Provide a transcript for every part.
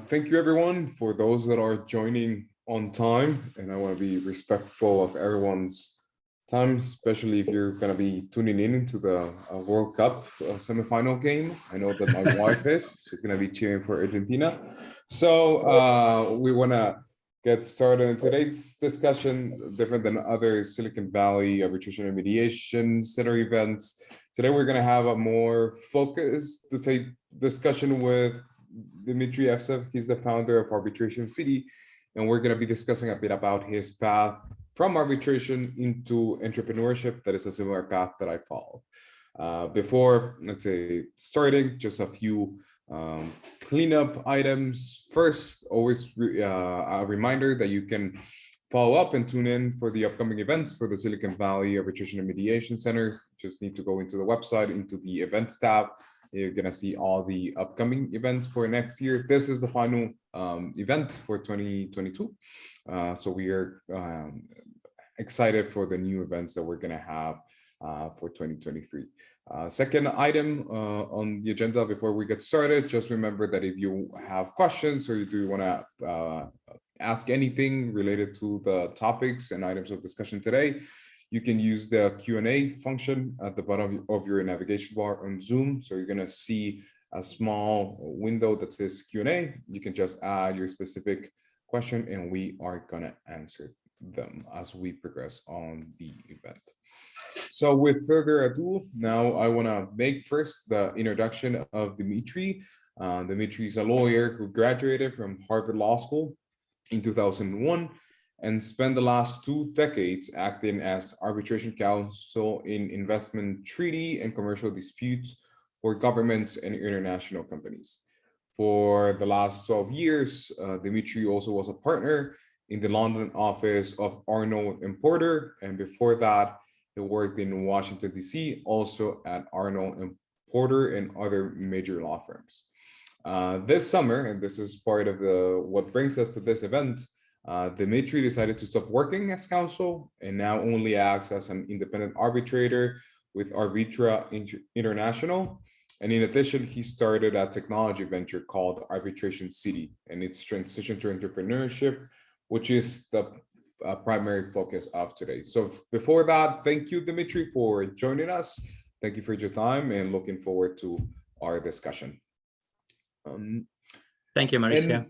Thank you everyone for those that are joining on time, and I want to be respectful of everyone's time, especially if you're going to be tuning in into the World Cup semifinal game. I know that my wife she's going to be cheering for Argentina. So we want to get started in today's discussion, different than other Silicon Valley Arbitration and Mediation Center events. Today, we're going to have a more focused, let's say, discussion with Dmitry Evsev. He's the founder of Arbitration City, and we're going to be discussing a bit about his path from arbitration into entrepreneurship. That is a similar path that I followed. Before, let's say, starting, just a few cleanup items. First, always a reminder that you can follow up and tune in for the upcoming events for the Silicon Valley Arbitration and Mediation Center. Just need to go into the website, into the events tab. You're going to see all the upcoming events for next year. This is the final event for 2022. So we are excited for the new events that we're going to have for 2023. Second item on the agenda before we get started, just remember that if you have questions or you do want to ask anything related to the topics and items of discussion today, you can use the Q&A function at the bottom of your navigation bar on Zoom. So you're going to see a small window that says Q&A. You can just add your specific question and we are going to answer them as we progress on the event. So with further ado, now I want to make first the introduction of Dmitry. Dmitry is a lawyer who graduated from Harvard Law School in 2001 and spent the last 2 decades acting as arbitration counsel in investment treaty and commercial disputes for governments and international companies. For the last 12 years, Dmitry also was a partner in the London office of Arnold & Porter, and before that, he worked in Washington, D.C., also at Arnold & Porter and other major law firms. This summer, and this is part of what brings us to this event, Dmitry decided to stop working as counsel and now only acts as an independent arbitrator with Arbitra International. And in addition, he started a technology venture called Arbitration City, and its transition to entrepreneurship, which is the primary focus of today. So before that, thank you, Dmitry, for joining us. Thank you for your time and looking forward to our discussion. Thank you, Mauricio.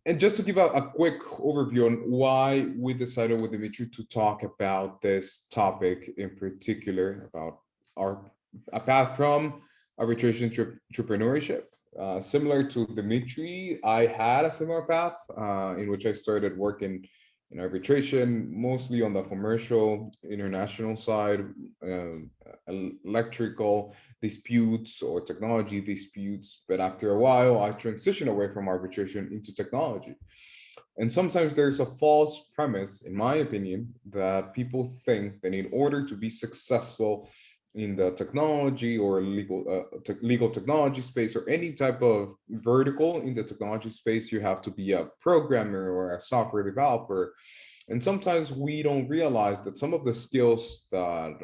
And just to give a quick overview on why we decided with Dmitry to talk about this topic in particular, about a path from arbitration to entrepreneurship. Similar to Dmitry, I had a similar path in which I started working in arbitration, mostly on the commercial, international side, electrical disputes or technology disputes. But after a while, I transitioned away from arbitration into technology. And sometimes there's a false premise, in my opinion, that people think that in order to be successful in the technology or legal technology space or any type of vertical in the technology space, you have to be a programmer or a software developer. And sometimes we don't realize that some of the skills that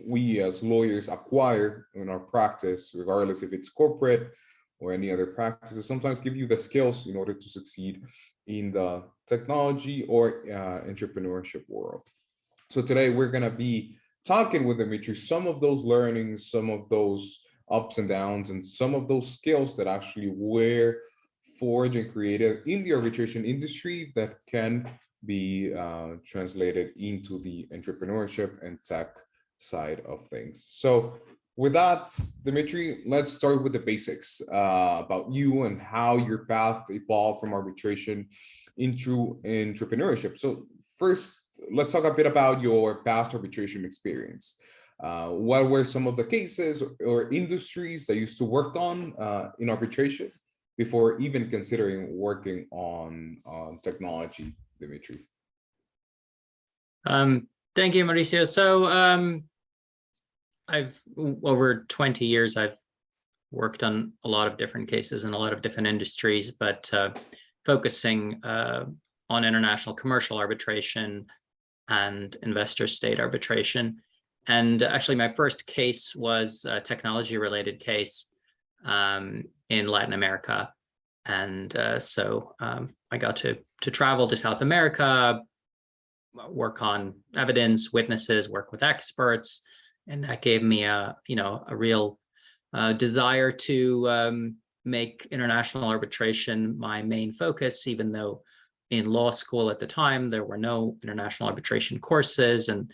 we as lawyers acquire in our practice, regardless if it's corporate or any other practices, sometimes give you the skills in order to succeed in the technology or entrepreneurship world. So today we're going to be talking with Dmitry some of those learnings, some of those ups and downs, and some of those skills that actually were forged and created in the arbitration industry that can be translated into the entrepreneurship and tech side of things. So with that, Dmitry, let's start with the basics about you and how your path evolved from arbitration into entrepreneurship. So first, let's talk a bit about your past arbitration experience. What were some of the cases or industries that you used to work on in arbitration before even considering working on technology, Dmitry? Thank you, Mauricio. So over 20 years, I've worked on a lot of different cases in a lot of different industries, but focusing on international commercial arbitration and investor state arbitration. And actually my first case was a technology related case in Latin America. And so I got to travel to South America, work on evidence, witnesses, work with experts, and that gave me a real desire to make international arbitration my main focus, even though in law school at the time there were no international arbitration courses, and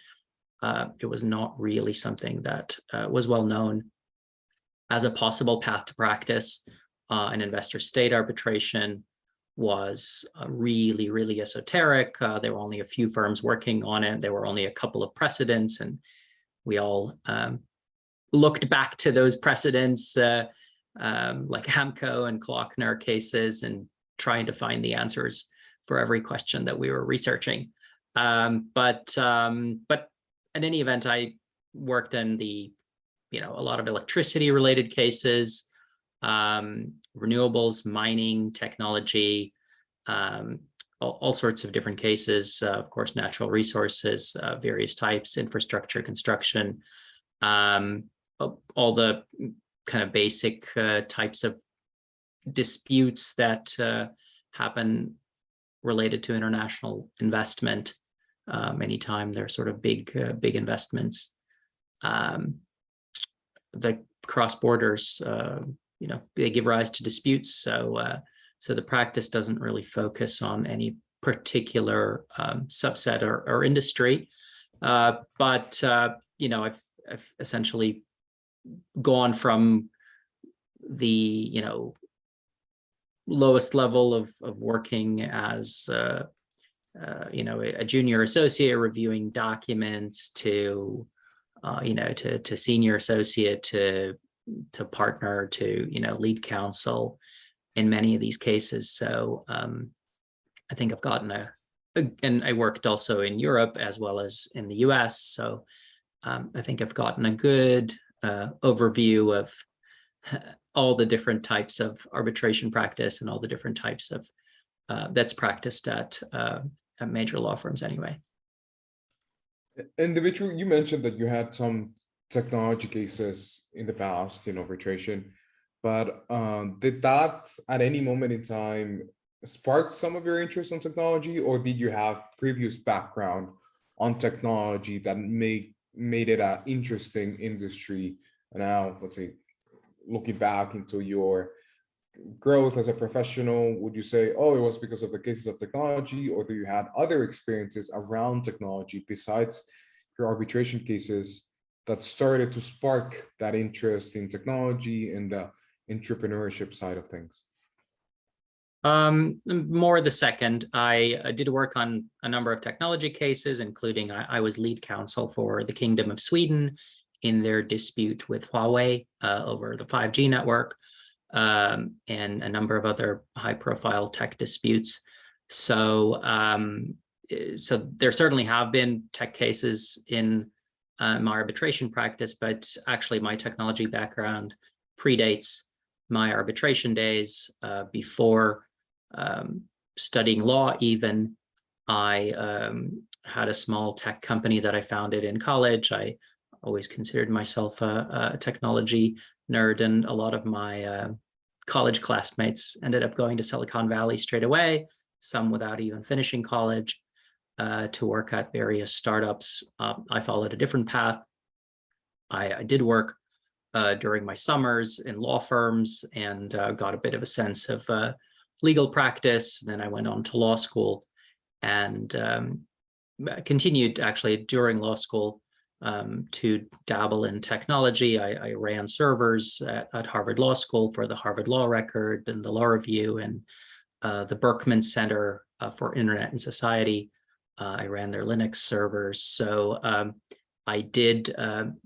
it was not really something that was well known as a possible path to practice. An investor-state arbitration was really, really esoteric. There were only a few firms working on it. There were only a couple of precedents, and we all looked back to those precedents, like Hamco and Klockner cases, and trying to find the answers for every question that we were researching. But in any event, I worked in a lot of electricity-related cases, renewables, mining, technology, all sorts of different cases, of course, natural resources, various types, infrastructure, construction, all the kind of basic types of disputes that happen related to international investment. Anytime there's sort of big investments, the cross borders, they give rise to disputes. So the practice doesn't really focus on any particular subset or industry, but I've essentially gone from the lowest level of working as a junior associate reviewing documents to senior associate to partner to lead counsel in many of these cases. So I think I've gotten and I worked also in Europe as well as in the US. So I think I've gotten a good overview of all the different types of arbitration practice and all the different types of that's practiced at major law firms anyway. And Dimitri, you mentioned that you had some technology cases in the past in arbitration, but did that at any moment in time spark some of your interest in technology, or did you have previous background on technology that made it an interesting industry? And now, let's say, looking back into your growth as a professional, would you say, oh, it was because of the cases of technology, or do you had other experiences around technology besides your arbitration cases that started to spark that interest in technology and the entrepreneurship side of things? More the second. I did work on a number of technology cases, including I was lead counsel for the Kingdom of Sweden in their dispute with Huawei over the 5G network, and a number of other high-profile tech disputes. So there certainly have been tech cases in my arbitration practice, but actually my technology background predates my arbitration days. Before studying law even, I had a small tech company that I founded in college. I always considered myself a technology nerd, and a lot of my college classmates ended up going to Silicon Valley straight away, some without even finishing college, to work at various startups. I followed a different path. I did work during my summers in law firms and got a bit of a sense of legal practice. Then I went on to law school and continued actually during law school to dabble in technology. I ran servers at Harvard Law School for the Harvard Law Record and the Law Review and the Berkman Center for Internet and Society. I ran their Linux servers. So I did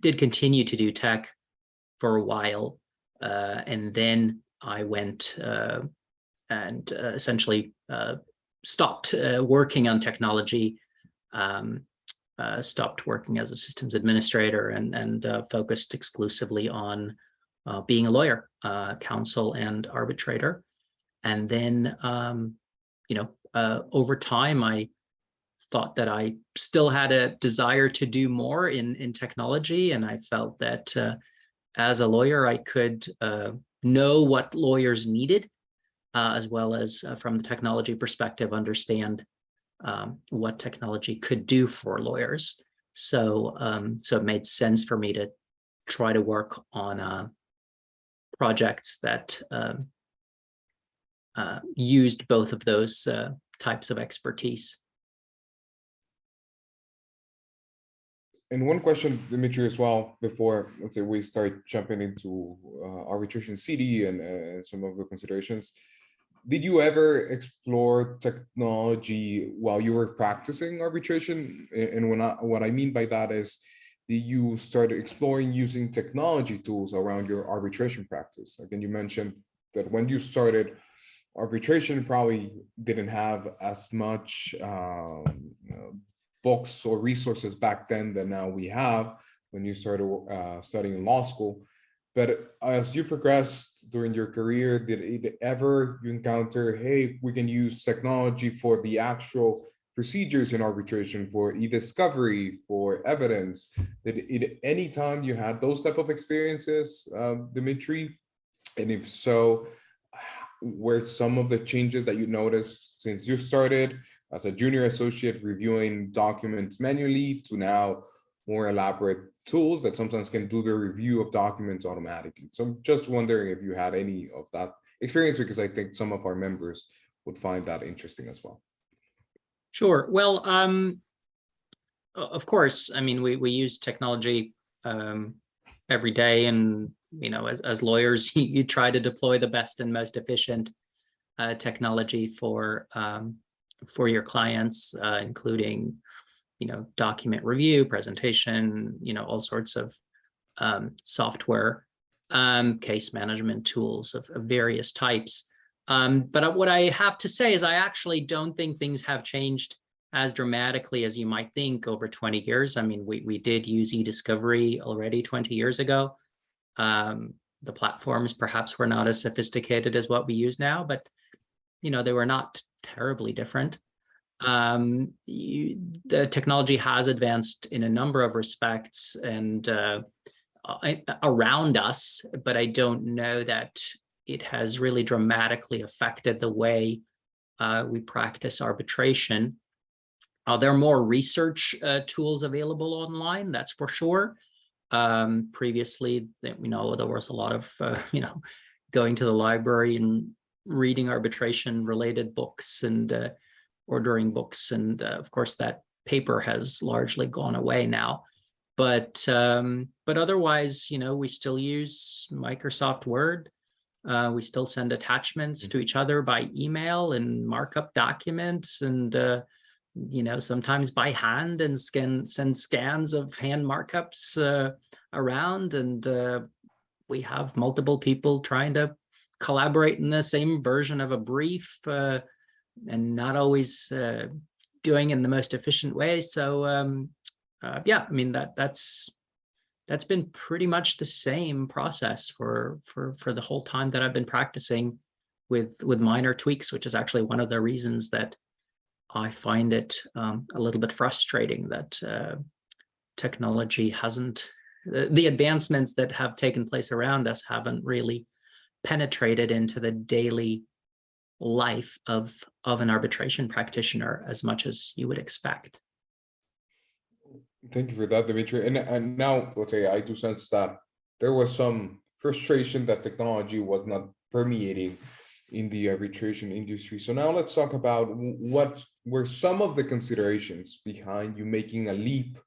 continue to do tech for a while. And then I went and essentially stopped working on technology, stopped working as a systems administrator, and focused exclusively on being a lawyer, counsel, and arbitrator. And then, over time, I thought that I still had a desire to do more in technology, and I felt that as a lawyer, I could know what lawyers needed as well as from the technology perspective, understand what technology could do for lawyers. So, so it made sense for me to try to work on projects that used both of those types of expertise. And one question, Dimitri, as well, before, let's say, we start jumping into arbitration CD and some of the considerations. Did you ever explore technology while you were practicing arbitration? And what I mean by that is, did you start exploring using technology tools around your arbitration practice? Again, you mentioned that when you started, arbitration probably didn't have as much books or resources back then than now we have when you started studying in law school. But as you progressed during your career, did it ever you encounter, hey, we can use technology for the actual procedures in arbitration, for e-discovery, for evidence? Did any time you had those type of experiences, Dimitri? And if so, were some of the changes that you noticed since you started as a junior associate reviewing documents manually to now more elaborate tools that sometimes can do the review of documents automatically? So I'm just wondering if you had any of that experience, because I think some of our members would find that interesting as well. Sure. Well, of course, I mean, we use technology every day, and you know, as lawyers, you try to deploy the best and most efficient technology for your clients, including, you know, document review, presentation, you know, all sorts of software, case management tools of various types. But what I have to say is I actually don't think things have changed as dramatically as you might think over 20 years. I mean, we did use e-discovery already 20 years ago. The platforms perhaps were not as sophisticated as what we use now, but you know, they were not terribly different. The technology has advanced in a number of respects and around us, but I don't know that it has really dramatically affected the way we practice arbitration. There are more research tools available online, that's for sure. Previously, you know, there was a lot of, you know, going to the library and reading arbitration related books and ordering books. And of course, that paper has largely gone away now. But otherwise, you know, we still use Microsoft Word. We still send attachments to each other by email and markup documents, and you know, sometimes by hand, and send scans of hand markups around. And we have multiple people trying to collaborate in the same version of a brief, and not always doing it in the most efficient way. So yeah, I mean, that's been pretty much the same process for the whole time that I've been practicing, with minor tweaks, which is actually one of the reasons that I find it a little bit frustrating that technology hasn't, the advancements that have taken place around us haven't really penetrated into the daily life of an arbitration practitioner as much as you would expect. Thank you for that, Dimitri. And now, let's say, I do sense that there was some frustration that technology was not permeating in the arbitration industry. So now let's talk about what were some of the considerations behind you making a leap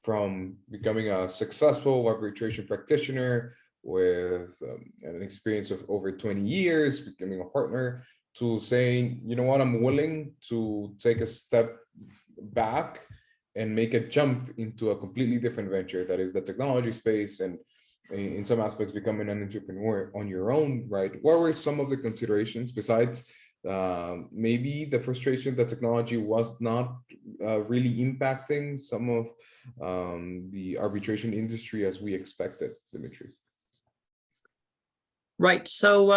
from becoming a successful arbitration practitioner with an experience of over 20 years, becoming a partner, to saying, you know what, I'm willing to take a step back and make a jump into a completely different venture, that is the technology space, and in some aspects becoming an entrepreneur on your own, right? What were some of the considerations besides maybe the frustration that technology was not really impacting some of the arbitration industry as we expected, Dimitri? Right. So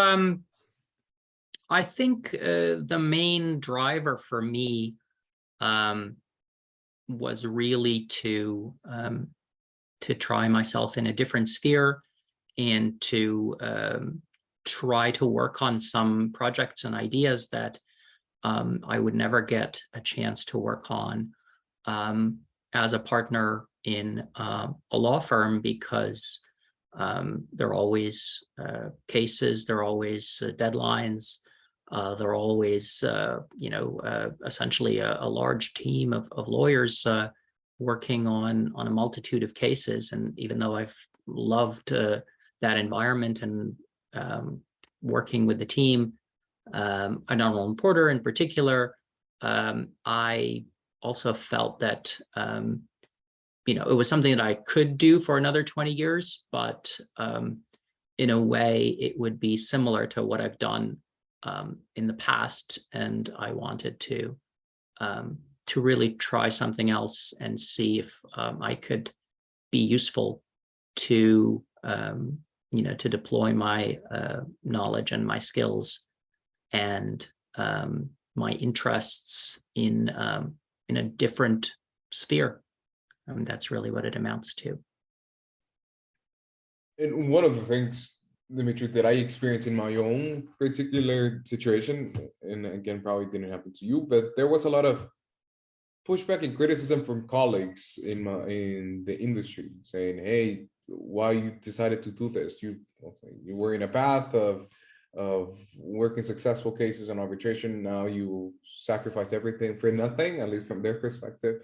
I think the main driver for me was really to try myself in a different sphere, and to try to work on some projects and ideas that I would never get a chance to work on as a partner in a law firm, because there are always cases, there are always deadlines, there are always, essentially a large team of lawyers working on a multitude of cases. And even though I've loved that environment and working with the team, Arnold Porter in particular, I also felt that it was something that I could do for another 20 years, but in a way it would be similar to what I've done in the past, and I wanted to really try something else and see if I could be useful to to deploy my knowledge and my skills and my interests in a different sphere. That's really what it amounts to. And one of the things, Dimitri, that I experienced in my own particular situation, and again, probably didn't happen to you, but there was a lot of pushback and criticism from colleagues in the industry saying, hey, why you decided to do this? You were in a path of working successful cases on arbitration. Now you sacrifice everything for nothing, at least from their perspective.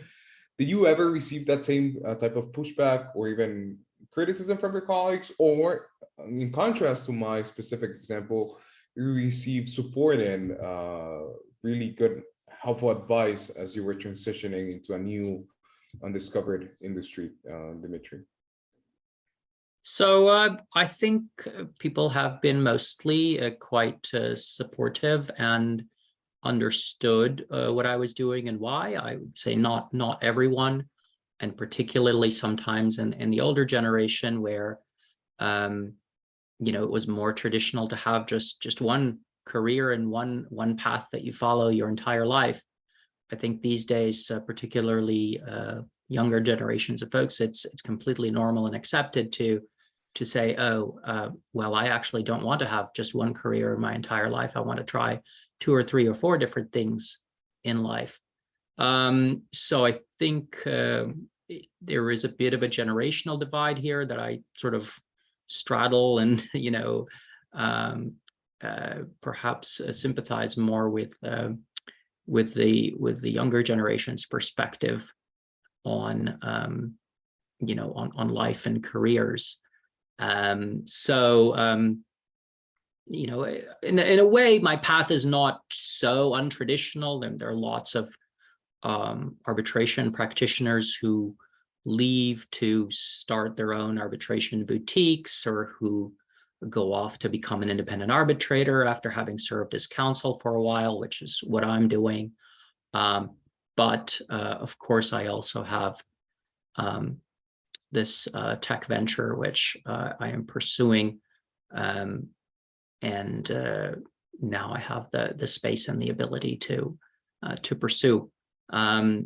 Did you ever receive that same type of pushback or even criticism from your colleagues? Or in contrast to my specific example, you received support and really good, helpful advice as you were transitioning into a new undiscovered industry, Dimitri? So I think people have been mostly quite supportive and understood what I was doing and why. I would say not everyone, and particularly sometimes in the older generation where it was more traditional to have just one career and one path that you follow your entire life. I think these days, particularly younger generations of folks, it's completely normal and accepted to say, well, I actually don't want to have just one career my entire life. I want to try 2 or 3 or 4 different things in life. So I think there is a bit of a generational divide here that I sort of straddle and, perhaps sympathize more with the younger generation's perspective on, on life and careers. In a way, my path is not so untraditional, and there are lots of arbitration practitioners who leave to start their own arbitration boutiques, or who go off to become an independent arbitrator after having served as counsel for a while, which is what I'm doing. But of course, I also have this tech venture, which I am pursuing. And now I have the space and the ability to pursue. I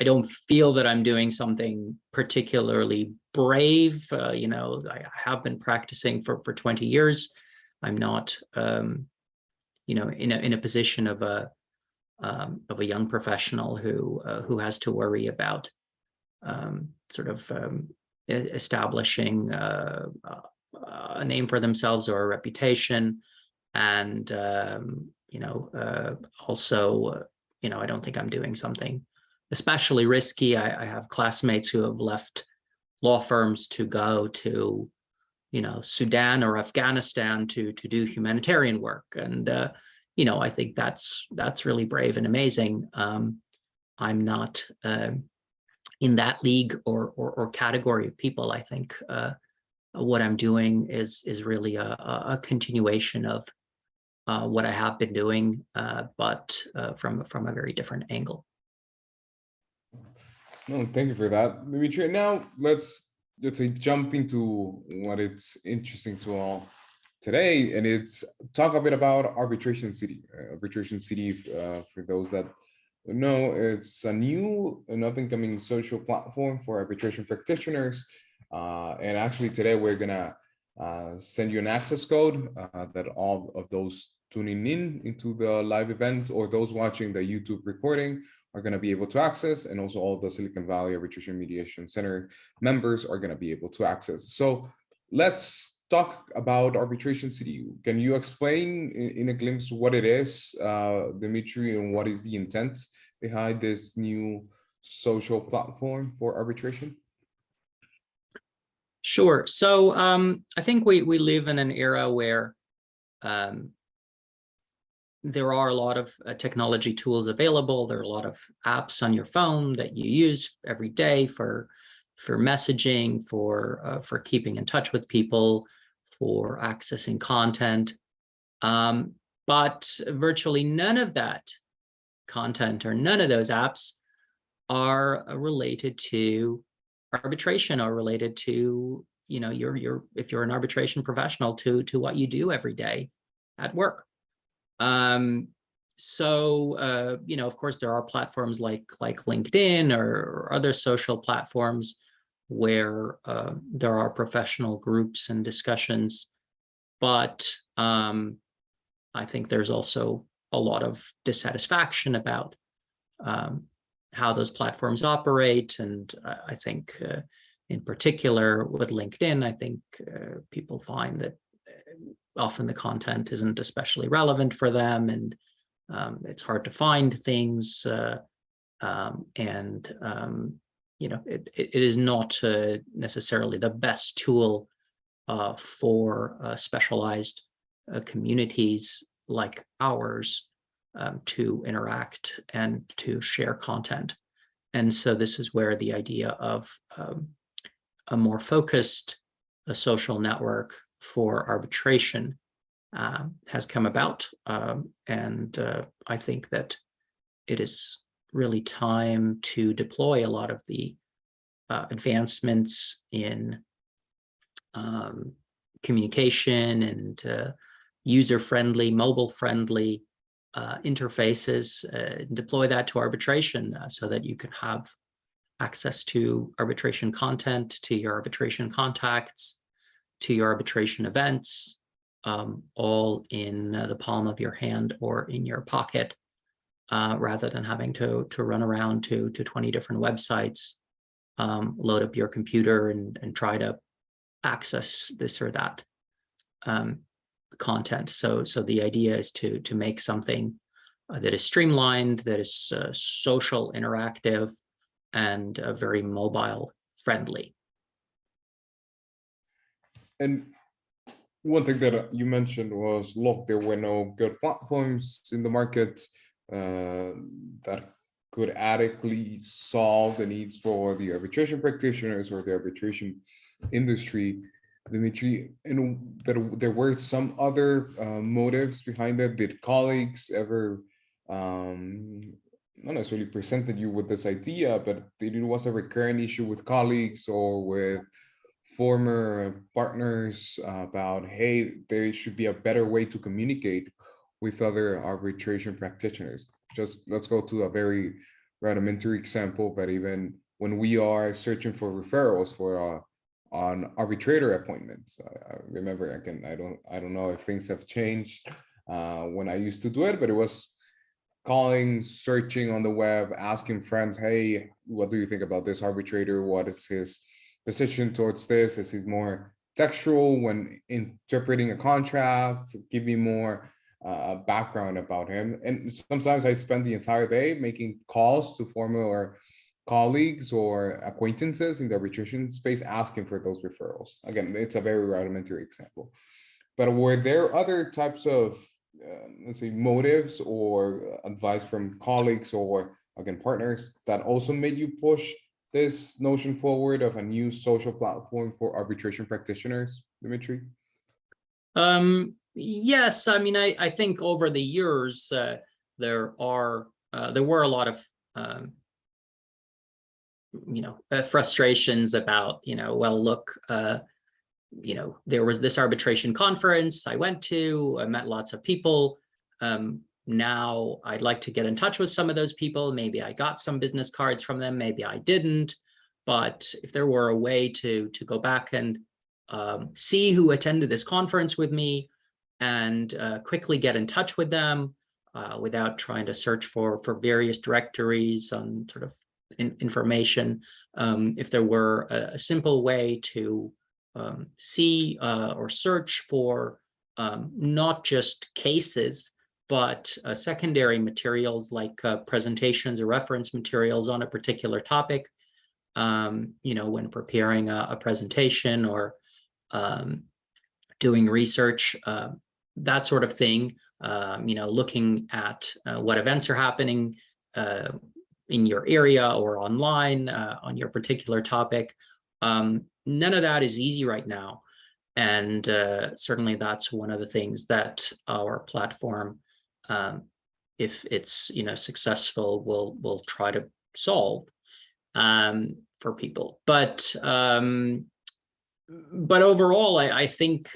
don't feel that I'm doing something particularly brave. I have been practicing for 20 years. I'm not, in a position of a young professional who has to worry about establishing a name for themselves or a reputation. And, also, I don't think I'm doing something especially risky. I have classmates who have left law firms to go to, Sudan or Afghanistan to do humanitarian work. And, I think that's really brave and amazing. I'm not in that league or category of people. I think what I'm doing is really a continuation of what I have been doing, but from a very different angle. No, thank you for that, Dimitri. Now let's say jump into what it's interesting to all today, and it's talk a bit about Arbitration City. Arbitration City, for those that know, it's a new and up-and-coming social platform for arbitration practitioners. And actually today we're gonna send you an access code that all of those tuning in into the live event or those watching the YouTube recording are going to be able to access, and also all the Silicon Valley Arbitration Mediation Center members are going to be able to access. So let's talk about Arbitration City. Can you explain in a glimpse what it is, Dimitri, and what is the intent behind this new social platform for arbitration? Sure. So I think we live in an era where there are a lot of technology tools available. There are a lot of apps on your phone that you use every day for messaging, for keeping in touch with people, for accessing content. But virtually none of that content or none of those apps are related to arbitration or related to, you know, if you're an arbitration professional, to what you do every day at work. So you know, of course, there are platforms like LinkedIn or other social platforms where there are professional groups and discussions, but I think there's also a lot of dissatisfaction about how those platforms operate. And I think in particular with LinkedIn, I think people find that often the content isn't especially relevant for them, and it's hard to find things. You know, it is not necessarily the best tool for specialized communities like ours to interact and to share content. And so this is where the idea of a more focused social network for arbitration has come about. And I think that it is really time to deploy a lot of the advancements in communication and user-friendly, mobile-friendly interfaces, deploy that to arbitration so that you can have access to arbitration content, to your arbitration contacts, to your arbitration events, all in the palm of your hand or in your pocket, rather than having to run around to 20 different websites, load up your computer and try to access this or that content. So the idea is to make something that is streamlined, that is social, interactive, and very mobile friendly. And one thing that you mentioned was, look, there were no good platforms in the market that could adequately solve the needs for the arbitration practitioners or the arbitration industry, Dimitri. And there were some other motives behind it. Did colleagues ever not necessarily presented you with this idea, but it was a recurring issue with colleagues or with former partners about, hey, there should be a better way to communicate with other arbitration practitioners? Just let's go to a very rudimentary example, but even when we are searching for referrals for on arbitrator appointments, I remember, I don't know if things have changed when I used to do it, but it was calling, searching on the web, asking friends, hey, what do you think about this arbitrator? What is his position towards this? Is he more textual when interpreting a contract? Give me more background about him. And sometimes I spend the entire day making calls to former colleagues or acquaintances in the arbitration space, asking for those referrals. Again, it's a very rudimentary example. But were there other types of, let's say, motives or advice from colleagues or, again, partners that also made you push this notion forward of a new social platform for arbitration practitioners, Dimitri? Yes, I mean, I think over the years there were a lot of frustrations about, well, look, there was this arbitration conference I went to, I met lots of people. Now I'd like to get in touch with some of those people. Maybe I got some business cards from them, maybe I didn't. But if there were a way to go back and see who attended this conference with me and quickly get in touch with them without trying to search for various directories on sort of information. If there were a simple way to see or search for not just cases, but secondary materials like presentations or reference materials on a particular topic, when preparing a presentation or doing research, that sort of thing, looking at what events are happening in your area or online on your particular topic. None of that is easy right now. And certainly that's one of the things that our platform, if it's successful, will try to solve for people. But overall, I think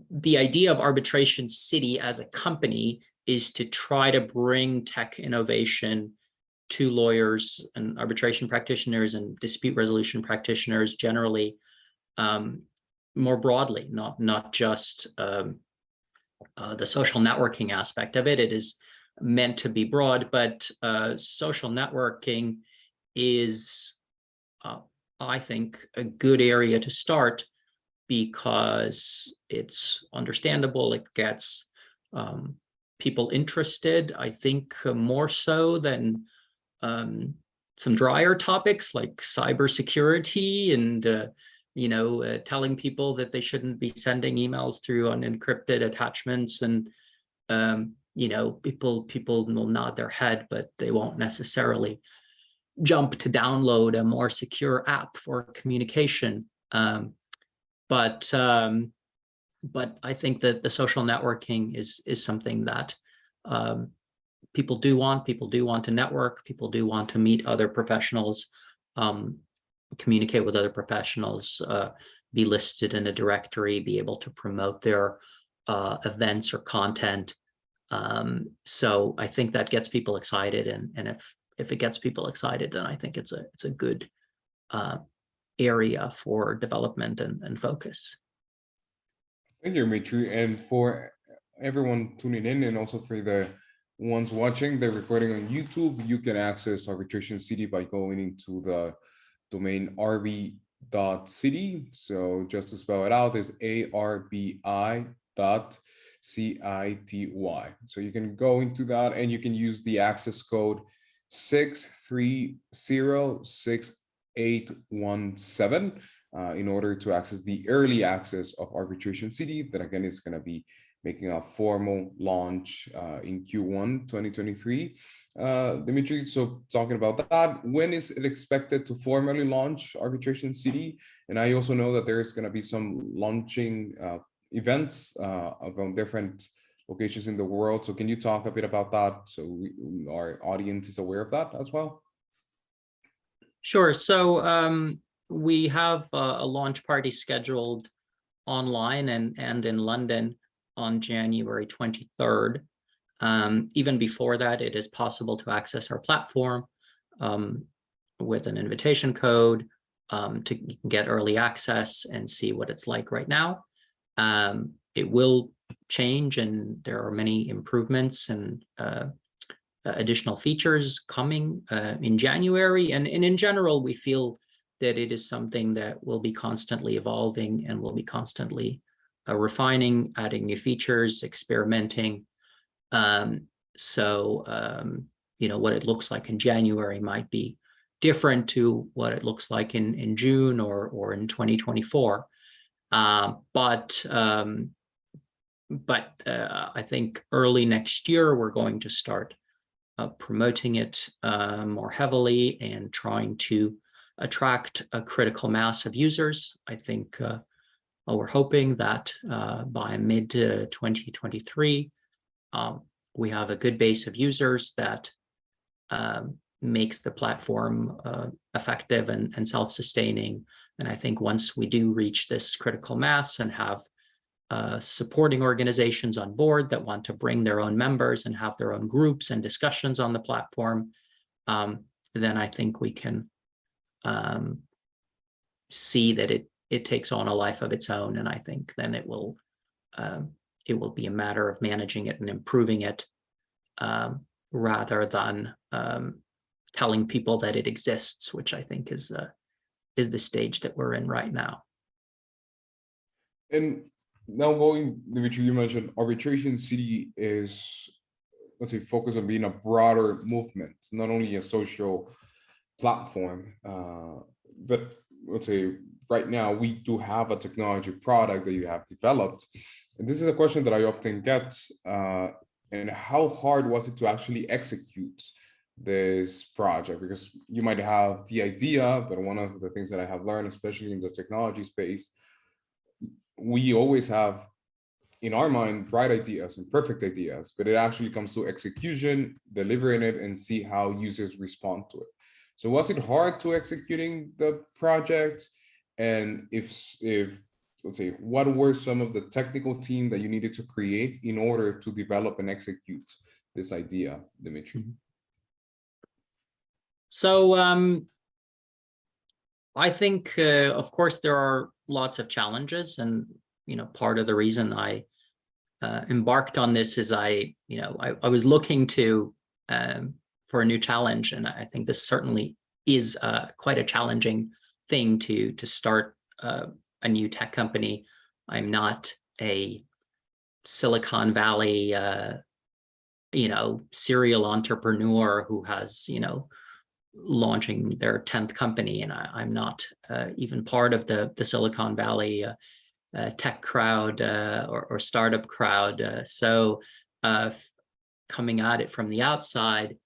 the idea of Arbitration City as a company is to try to bring tech innovation to lawyers and arbitration practitioners and dispute resolution practitioners generally, more broadly, not just the social networking aspect of it. It is meant to be broad, but social networking is, I think, a good area to start because it's understandable. It gets people interested, I think, more so than some drier topics like cybersecurity and telling people that they shouldn't be sending emails through unencrypted attachments, and people will nod their head, but they won't necessarily jump to download a more secure app for communication. But I think that the social networking is something that people do want. People do want to network. People do want to meet other professionals, communicate with other professionals, be listed in a directory, be able to promote their events or content. So I think that gets people excited, and if it gets people excited, then I think it's a good area for development and focus. Thank you, Mitri. And for everyone tuning in, and also for the ones watching the recording on YouTube, you can access Arbitration City by going into the domain arbi.city. So just to spell it out, is arbi.city. So you can go into that and you can use the access code 6306817 in order to access the early access of Arbitration City. That again is going to be making a formal launch in Q1 2023. Dimitri, so talking about that, when is it expected to formally launch Arbitration City? And I also know that there is going to be some launching events around different locations in the world. So can you talk a bit about that so our audience is aware of that as well? Sure. So we have a launch party scheduled online and in London on January 23rd. Even before that, it is possible to access our platform with an invitation code to get early access and see what it's like right now. It will change, and there are many improvements and additional features coming in January. And in general, we feel that it is something that will be constantly evolving and will be constantly refining, adding new features, experimenting. What it looks like in January might be different to what it looks like in June or in 2024. But I think early next year, we're going to start promoting it more heavily and trying to attract a critical mass of users. I think we're hoping that by mid-2023, we have a good base of users that makes the platform effective and self-sustaining. And I think once we do reach this critical mass and have supporting organizations on board that want to bring their own members and have their own groups and discussions on the platform, then I think we can see that it takes on a life of its own. And I think then it will be a matter of managing it and improving it, rather than telling people that it exists, which I think is the stage that we're in right now. And now going, Dimitri, you mentioned Arbitration City is, let's say, focused on being a broader movement, not only a social platform, but let's say right now we do have a technology product that you have developed. And this is a question that I often get, and how hard was it to actually execute this project? Because you might have the idea, but one of the things that I have learned, especially in the technology space, we always have in our mind bright ideas and perfect ideas, but it actually comes to execution, delivering it, and see how users respond to it. So was it hard to executing the project? And if let's say, what were some of the technical team that you needed to create in order to develop and execute this idea, Dimitri? So I think, of course, there are lots of challenges, and part of the reason I embarked on this is I was looking for a new challenge, and I think this certainly is quite a challenging thing to start a new tech company. I'm not a Silicon Valley serial entrepreneur who has launching their 10th company, and I'm not even part of the Silicon Valley tech crowd or startup crowd. So coming at it from the outside,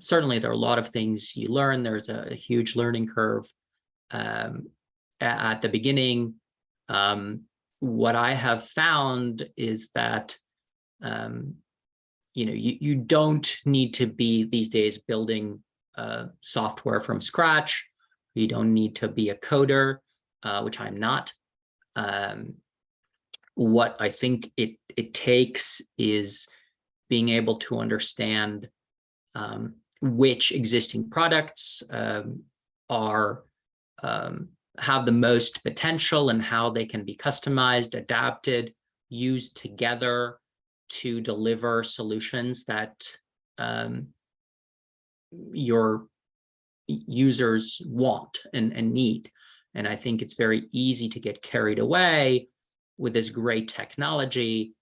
certainly there are a lot of things you learn. There's a huge learning curve at the beginning. What I have found is that you don't need to be these days building software from scratch. You don't need to be a coder, which I'm not. What I think it takes is being able to understand which existing products have the most potential and how they can be customized, adapted, used together to deliver solutions that your users want and need. And I think it's very easy to get carried away with this great technology,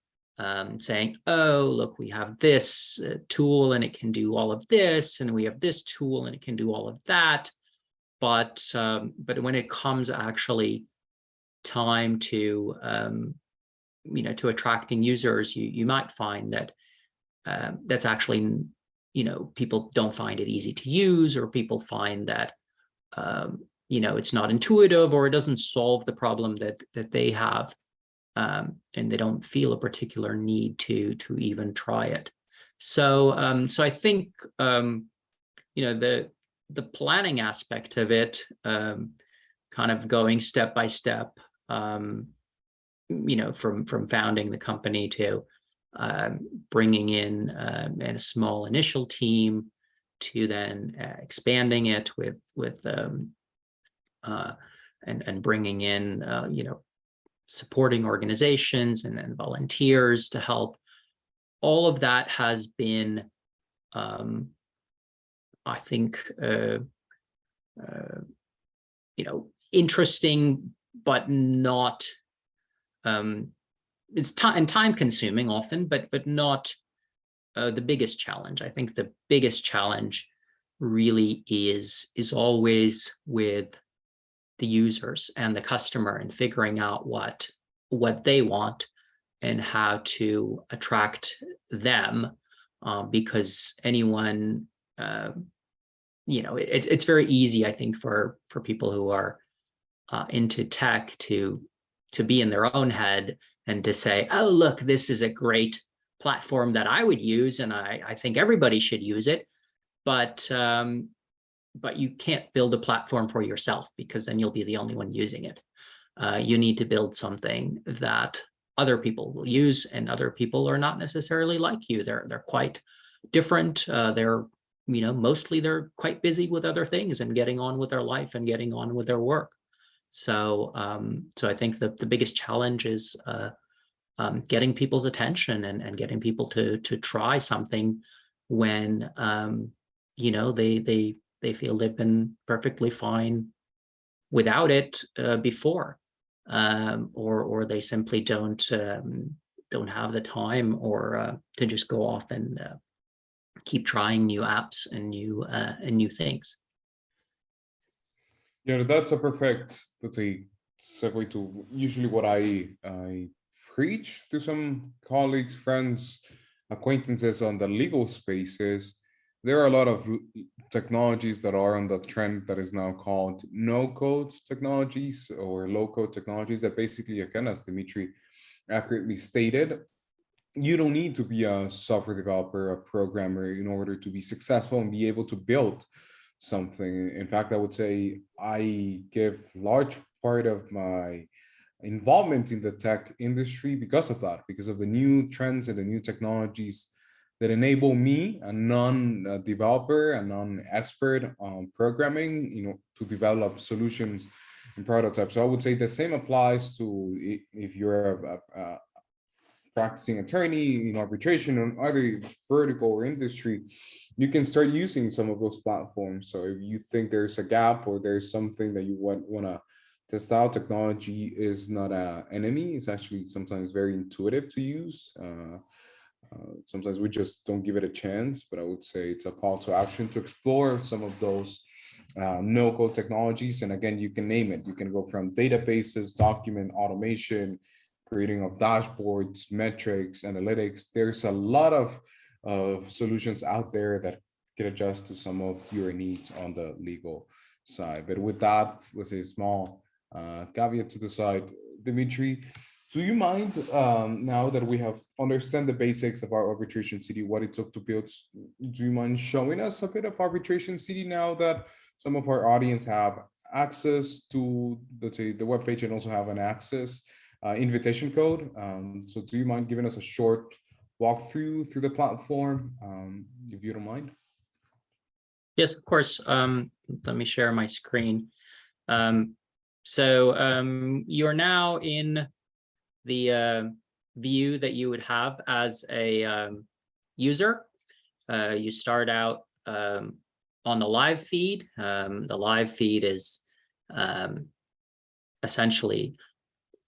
saying, oh, look, we have this tool and it can do all of this, and we have this tool and it can do all of that. But when it comes actually time to to attracting users, you might find that that's actually people don't find it easy to use, or people find that it's not intuitive, or it doesn't solve the problem that they have, and they don't feel a particular need to even try it. So I think the planning aspect of it, kind of going step by step, from founding the company to bringing in a small initial team, to then expanding it with and bringing in supporting organizations and volunteers to help. All of that has been, I think, interesting, but not. It's time consuming often, but not the biggest challenge. I think the biggest challenge really is always with the users and the customer, and figuring out what they want and how to attract them, because anyone, it's very easy, I think, for people who are into tech to be in their own head and to say, oh, look, this is a great platform that I would use, and I think everybody should use it. But you can't build a platform for yourself, because then you'll be the only one using it. You need to build something that other people will use, and other people are not necessarily like you. They're quite different. They're mostly they're quite busy with other things and getting on with their life and getting on with their work. So so I think the biggest challenge is getting people's attention and getting people to try something when you know they feel they've been perfectly fine without it before, or they simply don't have the time or to just go off and keep trying new apps and new things. Yeah, that's a perfect, let's say, segue to usually what I preach to some colleagues, friends, acquaintances on the legal spaces. There are a lot of technologies that are on the trend that is now called no-code technologies or low-code technologies that basically, again, as Dimitri accurately stated, you don't need to be a software developer, a programmer in order to be successful and be able to build something. In fact, I would say I give large part of my involvement in the tech industry because of that, because of the new trends and the new technologies that enable me, a non-developer, a non-expert on programming, to develop solutions and prototypes. So I would say the same applies to if you're a practicing attorney in arbitration or other vertical or industry, you can start using some of those platforms. So if you think there's a gap or there's something that you want to test out, technology is not an enemy. It's actually sometimes very intuitive to use. Sometimes we just don't give it a chance, but I would say it's a call to action to explore some of those no-code technologies. And again, you can name it. You can go from databases, document automation, creating of dashboards, metrics, analytics. There's a lot of solutions out there that can adjust to some of your needs on the legal side. But with that, let's say a small caveat to the side, Dimitri, do you mind, now that we have understand the basics of our Arbitration City, what it took to build, do you mind showing us a bit of Arbitration City now that some of our audience have access to, let's say, the webpage and also have an access invitation code? So do you mind giving us a short walkthrough through the platform, if you don't mind? Yes, of course. Let me share my screen. You're now in the view that you would have as a user. You start out on the live feed. The live feed is essentially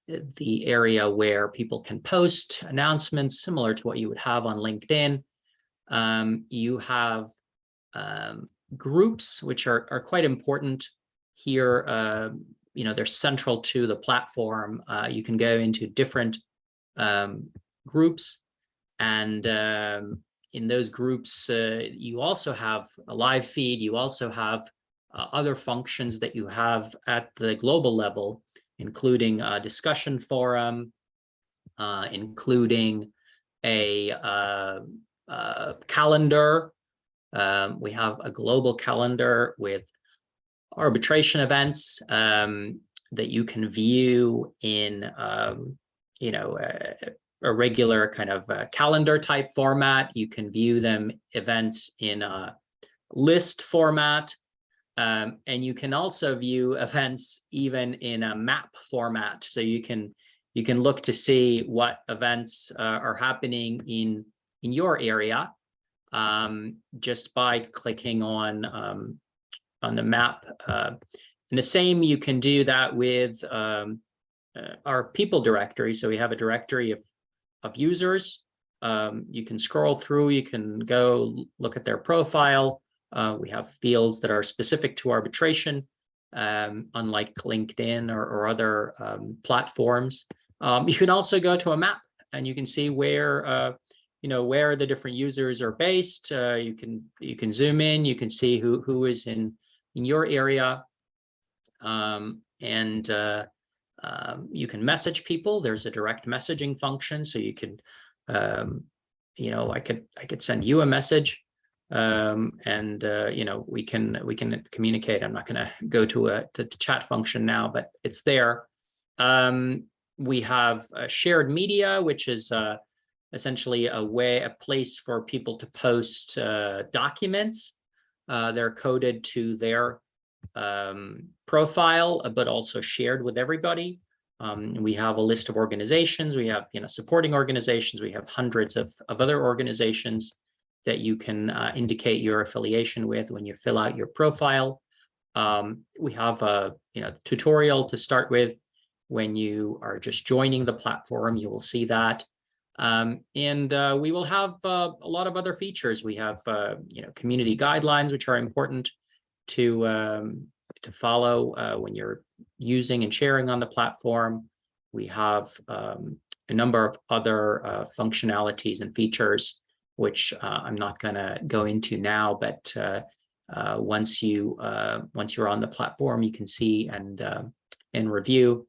the area where people can post announcements similar to what you would have on LinkedIn. You have groups, which are quite important here. They're central to the platform. You can go into different groups, and in those groups, you also have a live feed. You also have other functions that you have at the global level, including a discussion forum, including a calendar. We have a global calendar with arbitration events that you can view in a regular kind of calendar type format. You can view them events in a list format. And you can also view events even in a map format. So you can look to see what events are happening in your area just by clicking on the map. And the same, you can do that with our people directory. So we have a directory of users. You can scroll through, you can go look at their profile. We have fields that are specific to arbitration, unlike LinkedIn or other platforms. You can also go to a map and you can see where where the different users are based. You can zoom in, you can see who is in your area, and you can message people. There's a direct messaging function, so you can I could send you a message. And we can communicate. I'm not going to go to the chat function now, but it's there. We have shared media, which is essentially a place for people to post documents. They're coded to their profile, but also shared with everybody. We have a list of organizations. We have, supporting organizations. We have hundreds of other organizations that you can indicate your affiliation with when you fill out your profile. We have a tutorial to start with. When you are just joining the platform, you will see that. And we will have a lot of other features. We have community guidelines, which are important to follow when you're using and sharing on the platform. We have a number of other functionalities and features, which I'm not going to go into now, but once you're on the platform, you can see and review.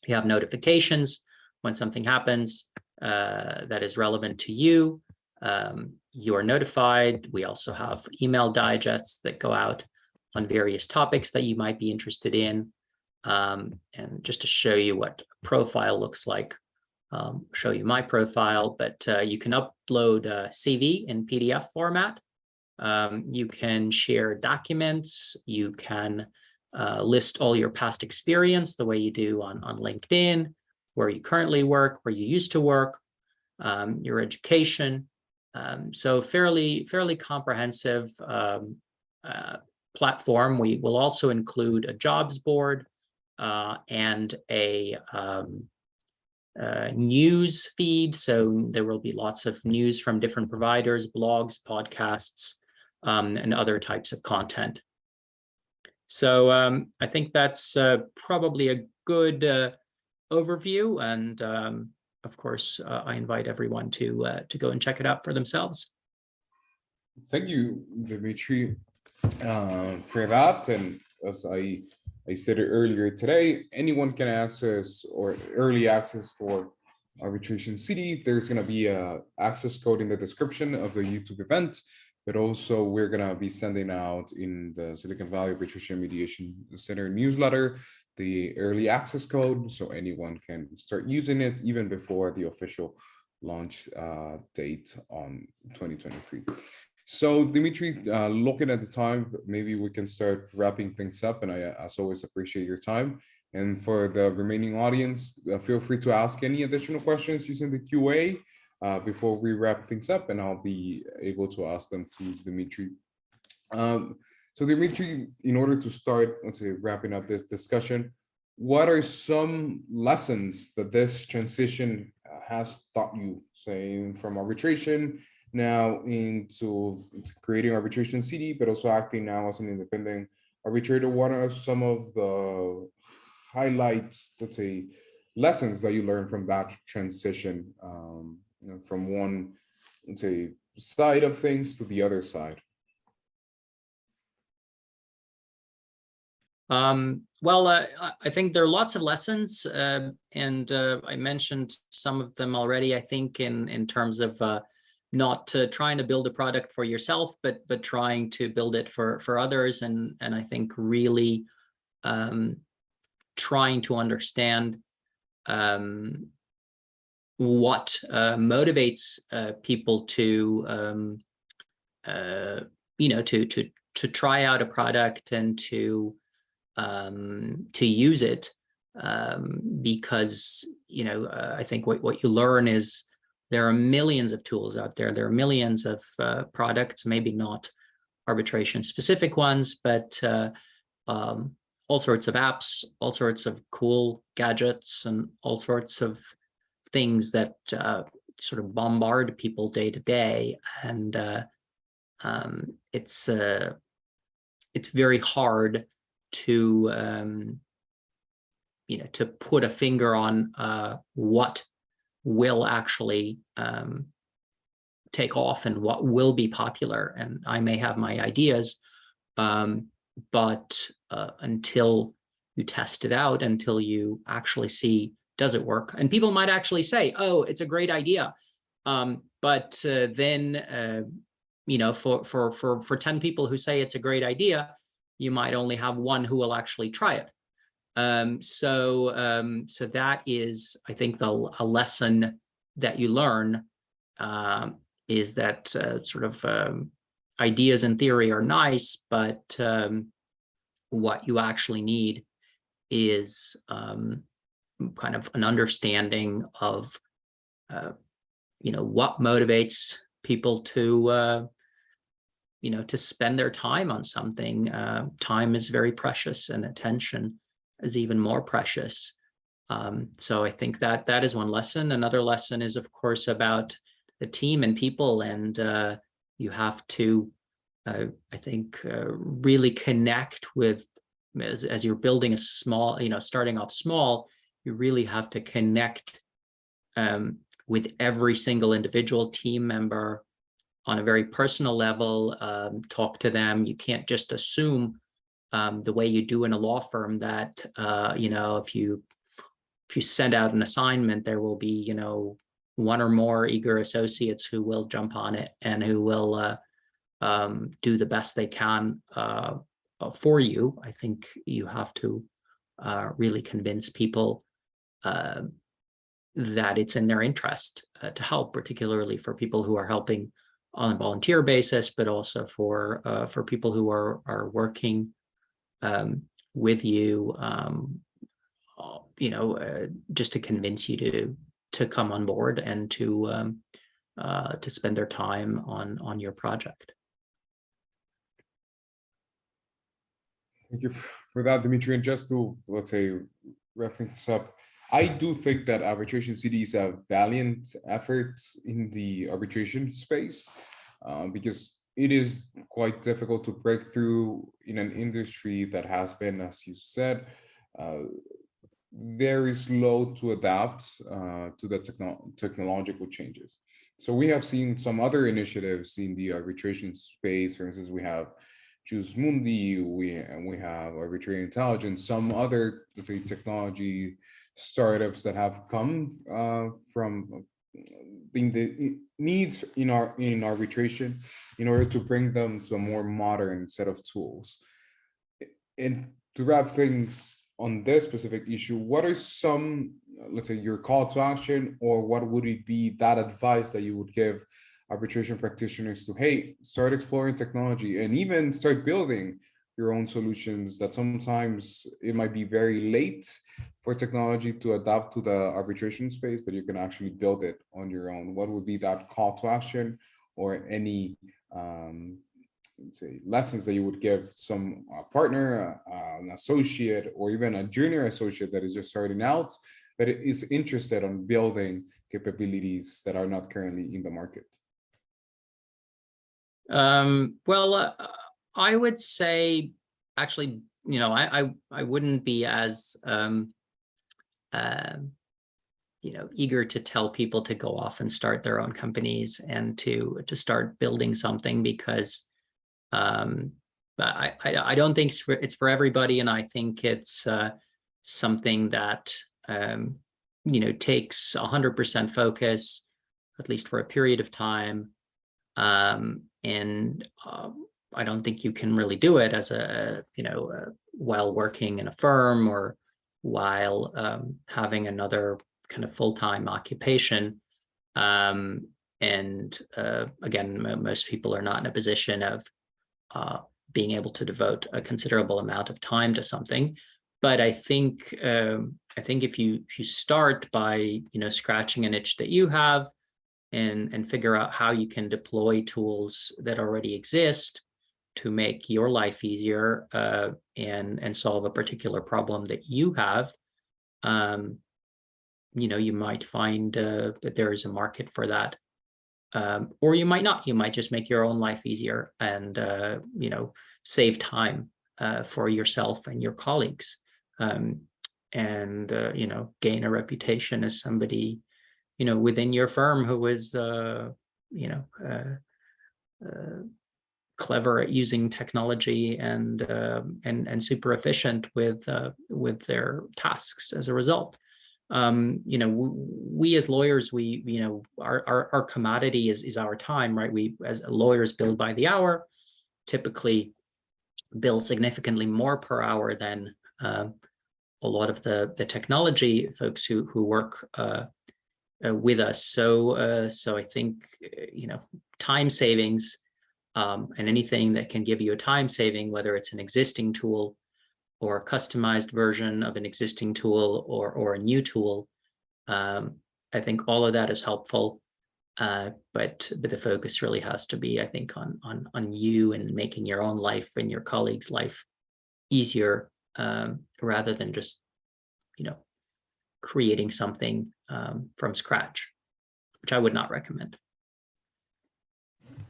You have notifications when something happens that is relevant to you. You are notified. We also have email digests that go out on various topics that you might be interested in. And just to show you what a profile looks like, show you my profile, but you can upload a CV in PDF format. You can share documents. You can list all your past experience the way you do on LinkedIn, where you currently work, where you used to work, your education. So fairly comprehensive platform. We will also include a jobs board and a news feed. So there will be lots of news from different providers, blogs, podcasts, and other types of content. So I think that's probably a good overview. And of course, I invite everyone to go and check it out for themselves. Thank you, Dimitri, for that. And as I stated earlier today, anyone can access or early access for Arbitration City. There's going to be a access code in the description of the YouTube event, but also we're going to be sending out in the Silicon Valley Arbitration Mediation Center newsletter the early access code, so anyone can start using it even before the official launch date on 2023. So Dimitri, looking at the time, maybe we can start wrapping things up, and I, as always, appreciate your time. And for the remaining audience, feel free to ask any additional questions using the QA before we wrap things up, and I'll be able to ask them to Dimitri. So Dimitri, in order to start, let's say, wrapping up this discussion, what are some lessons that this transition has taught you, saying from arbitration now into creating Arbitration City, but also acting now as an independent arbitrator? What are some of the highlights, let's say, lessons that you learned from that transition, from one, let's say, side of things to the other side? Well, I think there are lots of lessons, and I mentioned some of them already. I think in terms of not trying to build a product for yourself, but trying to build it for others, and I think really trying to understand what motivates people to to try out a product and to use it, because I think what you learn is there are millions of tools out there. There are millions of products, maybe not arbitration specific ones, but all sorts of apps, all sorts of cool gadgets, and all sorts of things that sort of bombard people day to day. And it's very hard to to put a finger on what will actually take off and what will be popular. And I may have my ideas, but until you test it out, until you actually see, does it work? And people might actually say, oh, it's a great idea. But then, for 10 people who say it's a great idea, you might only have one who will actually try it. So that is, I think, a lesson that you learn, is that ideas in theory are nice, but what you actually need is kind of an understanding of what motivates people to to spend their time on something. Time is very precious, and attention is even more precious. So I think that that is one lesson. Another lesson is, of course, about the team and people, and you have to, I think, really connect with, as you're building a small, starting off small, you really have to connect with every single individual team member on a very personal level. Talk to them. You can't just assume the way you do in a law firm that if you send out an assignment, there will be one or more eager associates who will jump on it and who will do the best they can for you. I think you have to really convince people that it's in their interest to help, particularly for people who are helping on a volunteer basis, but also for people who are working with you, just to convince you to come on board and to spend their time on your project. Thank you for that, Dimitri. And just to, let's say, wrap things up, I do think that arbitration cities have valiant efforts in the arbitration space, because it is quite difficult to break through in an industry that has been, as you said, very slow to adapt to the technological changes. So we have seen some other initiatives in the arbitration space. For instance, we have Jus Mundi, we have Arbitrary Intelligence, some other, let's say, technology startups that have come from being the needs in arbitration in order to bring them to a more modern set of tools. And to wrap things on this specific issue, what are some, let's say, your call to action, or what would it be, that advice that you would give arbitration practitioners to, hey, start exploring technology and even start building your own solutions, that sometimes it might be very late for technology to adapt to the arbitration space, but you can actually build it on your own? What would be that call to action, or any let's say lessons that you would give some partner, an associate, or even a junior associate that is just starting out, that is interested in building capabilities that are not currently in the market? Well, I would say, actually, I wouldn't be as eager to tell people to go off and start their own companies and to start building something, because I don't think it's for everybody, and I think it's something that takes 100% focus, at least for a period of time. And I don't think you can really do it as while working in a firm, or while having another kind of full-time occupation. And again, most people are not in a position of being able to devote a considerable amount of time to something. But I think if you start by scratching an itch that you have, and figure out how you can deploy tools that already exist to make your life easier, and solve a particular problem that you have, you might find that there is a market for that. Or you might not. You might just make your own life easier and save time for yourself and your colleagues, and gain a reputation as somebody within your firm who is clever at using technology and super efficient with their tasks as a result. We as lawyers, our commodity is our time, right? We as lawyers bill by the hour, typically bill significantly more per hour than a lot of the technology folks who work with us. So I think time savings, and anything that can give you a time saving, whether it's an existing tool or a customized version of an existing tool or a new tool. I think all of that is helpful, but the focus really has to be, I think, on you and making your own life and your colleagues' life easier, rather than just, creating something from scratch, which I would not recommend.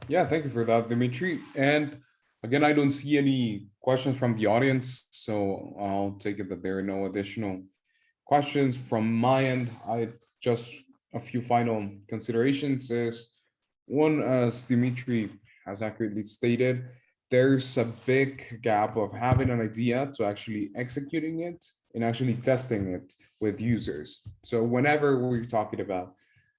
Yeah, thank you for that, Dimitri. And again, I don't see any questions from the audience, so I'll take it that there are no additional questions from my end. I just a few final considerations is one, as Dimitri has accurately stated, there's a big gap of having an idea to actually executing it and actually testing it with users. So whenever we're talking about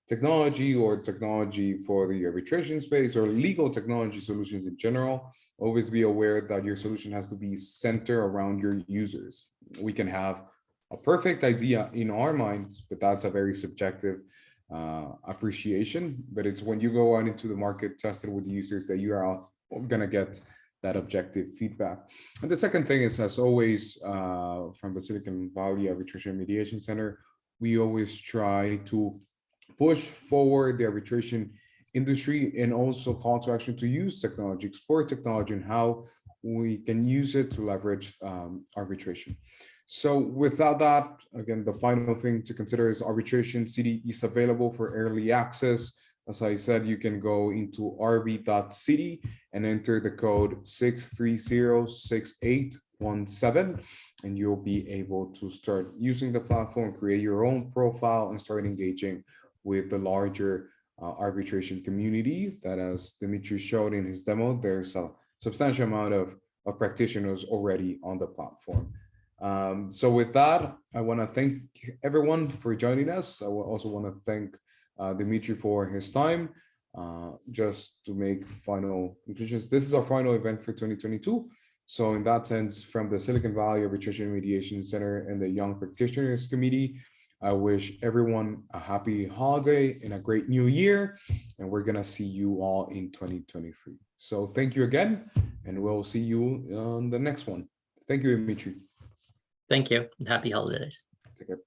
technology or technology for the arbitration space or legal technology solutions in general, always be aware that your solution has to be centered around your users. We can have a perfect idea in our minds, but that's a very subjective appreciation. But it's when you go out into the market, test it with users, that you are gonna get that objective feedback. And the second thing is, as always, from the Silicon Valley Arbitration Mediation Center, we always try to push forward the arbitration industry and also call to action to use technology, explore technology, and how we can use it to leverage arbitration. So without that, again, the final thing to consider is Arbitration City is available for early access. As I said, you can go into rb.city and enter the code 6306817, and you'll be able to start using the platform, create your own profile, and start engaging with the larger arbitration community that, as Dimitri showed in his demo, there's a substantial amount of practitioners already on the platform. So with that, I want to thank everyone for joining us. I also want to thank Dimitri for his time. Just to make final conclusions, this is our final event for 2022. So in that sense, from the Silicon Valley Arbitration Mediation Center and the Young Practitioners Committee, I wish everyone a happy holiday and a great new year. And we're going to see you all in 2023. So thank you again, and we'll see you on the next one. Thank you, Dimitri. Thank you. Happy holidays. Take care.